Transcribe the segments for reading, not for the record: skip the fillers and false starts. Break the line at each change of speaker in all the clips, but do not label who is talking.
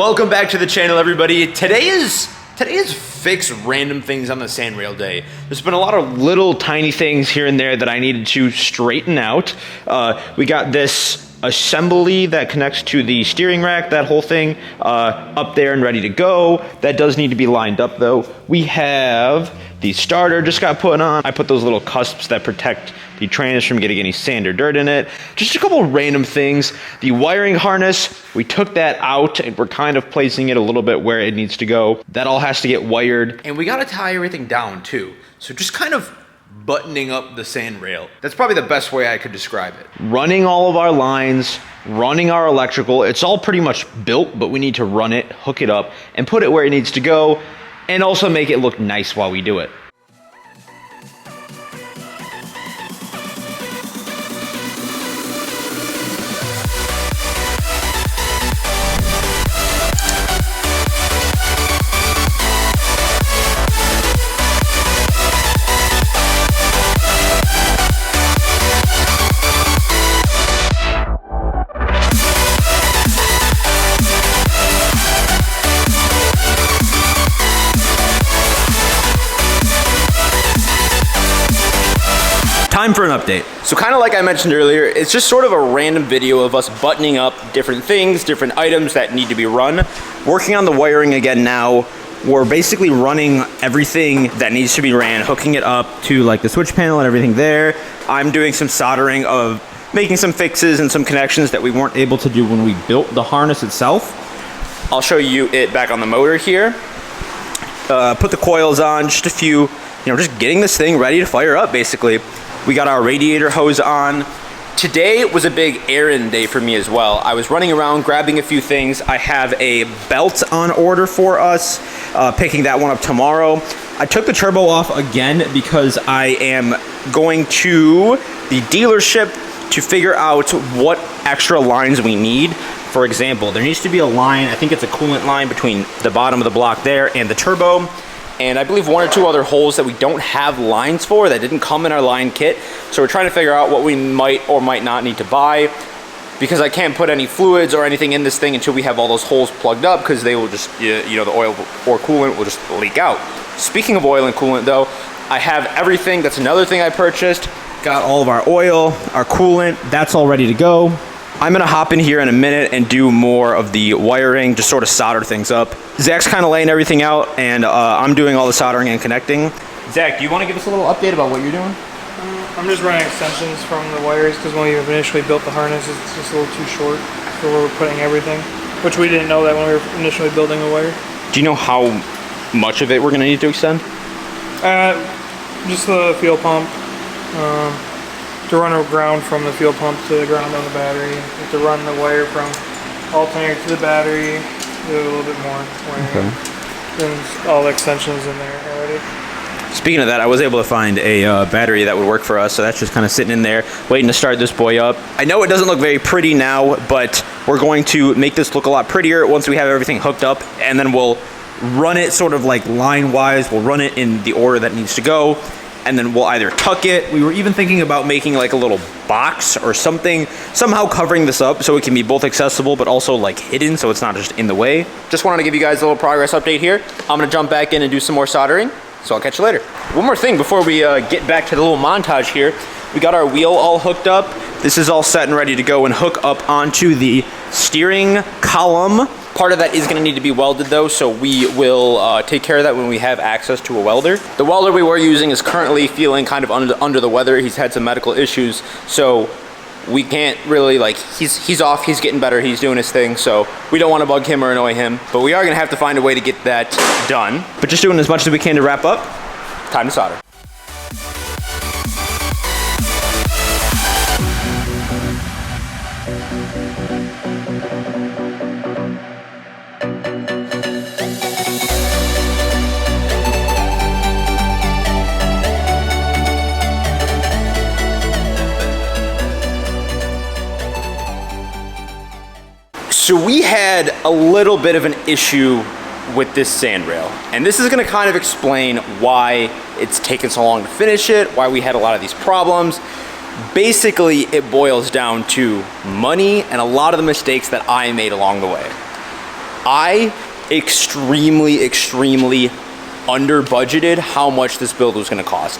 Welcome back to the channel, everybody. Today is fix random things on the sandrail day. There's been a lot of little tiny things here and there that I needed to straighten out. We got this assembly that connects to the steering rack, that whole thing up there and ready to go. That does need to be lined up though. We have the starter just got put on. I put those little cusps that protect the trans from getting any sand or dirt in it. Just a couple random things. The wiring harness, we took that out and we're kind of placing it a little bit where it needs to go. That all has to get wired. And we gotta tie everything down too. So just kind of buttoning up the sandrail. That's probably the best way I could describe it. Running all of our lines, running our electrical. It's all pretty much built, but we need to run it, hook it up, and put it where it needs to go, and also make it look nice while we do it. Time for an update. So kind of like I mentioned earlier, it's just sort of a random video of us buttoning up different things, different items that need to be run. Working on the wiring again now. We're basically running everything that needs to be ran, hooking it up to like the switch panel and everything there. I'm doing some soldering of making some fixes and some connections that we weren't able to do when we built the harness itself. I'll show you it back on the motor here. Put the coils on, just a few, just getting this thing ready to fire up basically. We got our radiator hose on. Today was a big errand day for me as well. I was running around grabbing a few things. I have a belt on order for us, picking that one up tomorrow. I took the turbo off again because I am going to the dealership to figure out what extra lines we need. For example, there needs to be a line, I think it's a coolant line between the bottom of the block there and the turbo. And I believe one or two other holes that we don't have lines for that didn't come in our line kit. So we're trying to figure out what we might or might not need to buy, because I can't put any fluids or anything in this thing until we have all those holes plugged up, because they will just, the oil or coolant will just leak out. Speaking of oil and coolant though, I have everything. That's another thing I purchased. Got all of our oil, our coolant, that's all ready to go. I'm gonna hop in here in a minute and do more of the wiring, just sort of solder things up. Zach's kind of laying everything out, and I'm doing all the soldering and connecting. Zach, do you want to give us a little update about what you're doing?
I'm just running extensions from the wires, because when we initially built the harness, it's just a little too short for where we're putting everything, which we didn't know that when we were initially building the wire.
Do you know how much of it we're gonna need to extend?
Just the fuel pump. To run a ground from the fuel pump to the ground on the battery, to run the wire from alternator to the battery, do a little bit more wiring. Okay. There's all the extensions in there already.
Speaking of that, I was able to find a battery that would work for us, so that's just kind of sitting in there, waiting to start this boy up. I know it doesn't look very pretty now, but we're going to make this look a lot prettier once we have everything hooked up, and then we'll run it sort of like line-wise. We'll run it in the order that needs to go, and then we'll either tuck it. We were even thinking about making like a little box or something, somehow covering this up so it can be both accessible but also like hidden, so it's not just in the way. Just wanted to give you guys a little progress update here. I'm gonna jump back in and do some more soldering, so I'll catch you later. One more thing before we get back to the little montage here. We got our wheel all hooked up. This is all set and ready to go and hook up onto the steering column. Part of that is gonna need to be welded though, so we will take care of that when we have access to a welder. The welder we were using is currently feeling kind of under the weather. He's had some medical issues, so we can't really, he's off, he's getting better, he's doing his thing, so we don't wanna bug him or annoy him, but we are gonna have to find a way to get that done. But just doing as much as we can to wrap up. Time to solder. So we had a little bit of an issue with this sandrail, and this is going to kind of explain why it's taken so long to finish it, why we had a lot of these problems. Basically, it boils down to money and a lot of the mistakes that I made along the way. I extremely under budgeted how much this build was gonna cost.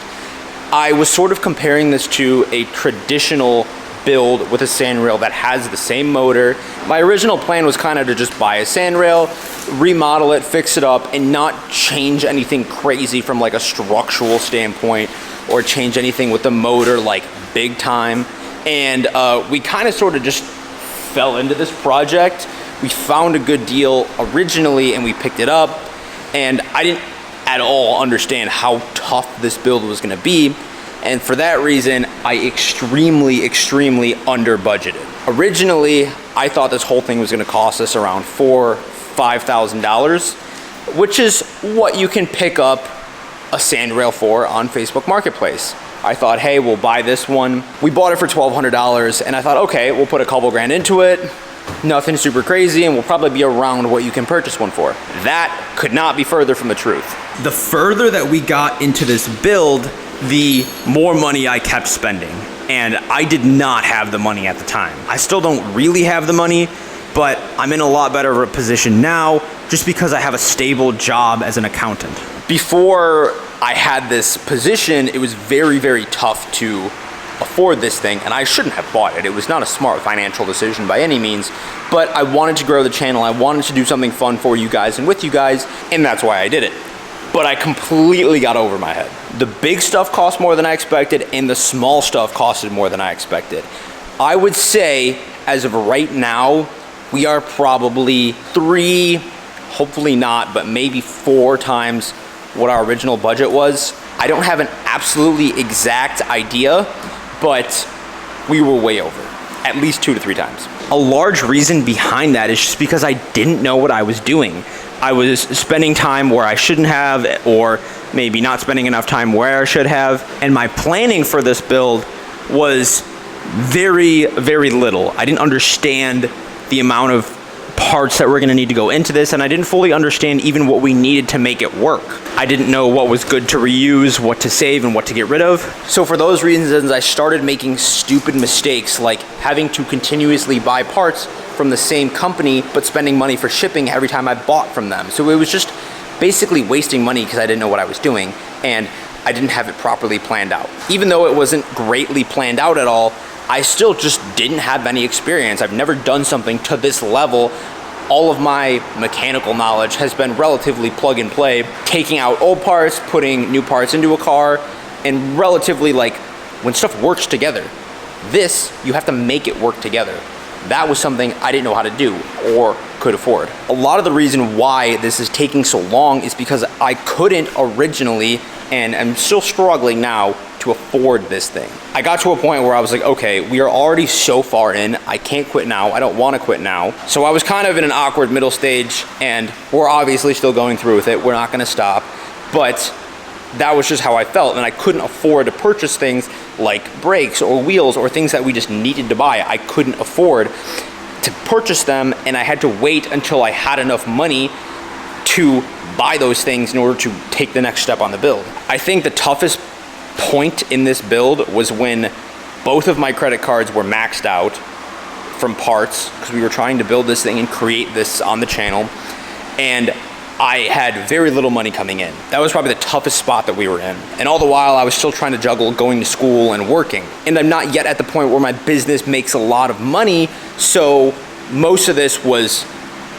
I was sort of comparing this to a traditional build with a sand rail that has the same motor. My original plan was kind of to just buy a sand rail, remodel it, fix it up, and not change anything crazy from like a structural standpoint or change anything with the motor like big time. And we kind of sort of just fell into this project. We found a good deal originally and we picked it up, and I didn't at all understand how tough this build was gonna be. And for that reason, I extremely under budgeted. Originally, I thought this whole thing was gonna cost us around $5,000, which is what you can pick up a sand rail for on Facebook Marketplace. I thought, hey, we'll buy this one. We bought it for $1,200, and I thought, okay, we'll put a couple grand into it. Nothing super crazy, and we'll probably be around what you can purchase one for. That could not be further from the truth. The further that we got into this build, the more money I kept spending. And I did not have the money at the time. I still don't really have the money, but I'm in a lot better of a position now just because I have a stable job as an accountant. Before I had this position, it was very tough to afford this thing, and I shouldn't have bought it. It was not a smart financial decision by any means, but I wanted to grow the channel. I wanted to do something fun for you guys and with you guys, and that's why I did it. But I completely got over my head. The big stuff cost more than I expected, and the small stuff costed more than I expected. I would say, as of right now, we are probably 3, hopefully not, but maybe 4 times what our original budget was. I don't have an absolutely exact idea, but we were way over, at least 2 to 3 times. A large reason behind that is just because I didn't know what I was doing. I was spending time where I shouldn't have, or maybe not spending enough time where I should have. And my planning for this build was very little. I didn't understand the amount of parts that were gonna need to go into this, and I didn't fully understand even what we needed to make it work. I didn't know what was good to reuse, what to save, and what to get rid of. So for those reasons, I started making stupid mistakes, like having to continuously buy parts from the same company, but spending money for shipping every time I bought from them. So it was just basically wasting money because I didn't know what I was doing, and I didn't have it properly planned out. Even though it wasn't greatly planned out at all, I still just didn't have any experience. I've never done something to this level. All of my mechanical knowledge has been relatively plug and play, taking out old parts, putting new parts into a car, and relatively like when stuff works together. This, you have to make it work together. That was something I didn't know how to do or could afford. A lot of the reason why this is taking so long is because I couldn't originally, and I'm still struggling now, to afford this thing. I got to a point where I was like, okay, we are already so far in, I can't quit now, I don't wanna quit now. So I was kind of in an awkward middle stage, and we're obviously still going through with it, we're not gonna stop, but that was just how I felt, and I couldn't afford to purchase things like brakes or wheels or things that we just needed to buy. I couldn't afford to purchase them, and I had to wait until I had enough money to buy those things in order to take the next step on the build. I think the toughest point in this build was when both of my credit cards were maxed out from parts, because we were trying to build this thing and create this on the channel, and I had very little money coming in. That was probably the toughest spot that we were in. And all the while, I was still trying to juggle going to school and working. And I'm not yet at the point where my business makes a lot of money, so most of this was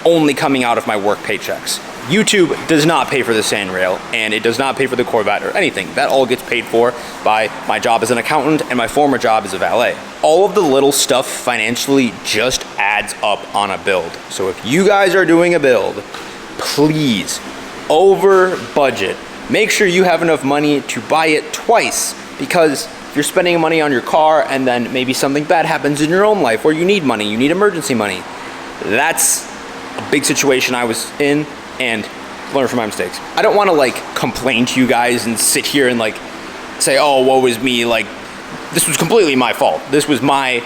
only coming out of my work paychecks. YouTube does not pay for the sand rail, and it does not pay for the Corvette or anything. That all gets paid for by my job as an accountant and my former job as a valet. All of the little stuff financially just adds up on a build. So if you guys are doing a build, please, over budget. Make sure you have enough money to buy it twice, because if you're spending money on your car and then maybe something bad happens in your own life where you need money, you need emergency money. That's a big situation I was in, and learn from my mistakes. I don't want to like complain to you guys and sit here and like say, oh, woe is me, like this was completely my fault. This was my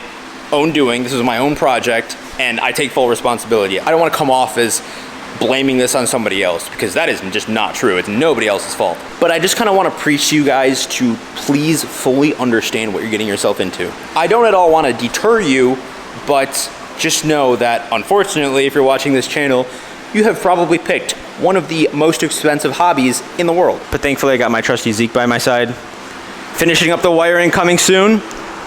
own doing, this was my own project, and I take full responsibility. I don't want to come off as blaming this on somebody else, because that is just not true. It's nobody else's fault. But I just kind of want to preach to you guys to please fully understand what you're getting yourself into. I don't at all want to deter you, but just know that unfortunately, if you're watching this channel, you have probably picked one of the most expensive hobbies in the world. But thankfully I got my trusty Zeke by my side. Finishing up the wiring coming soon,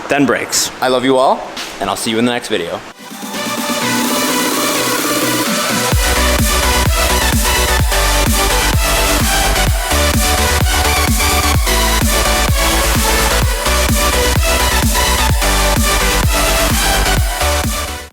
then brakes. I love you all, and I'll see you in the next video.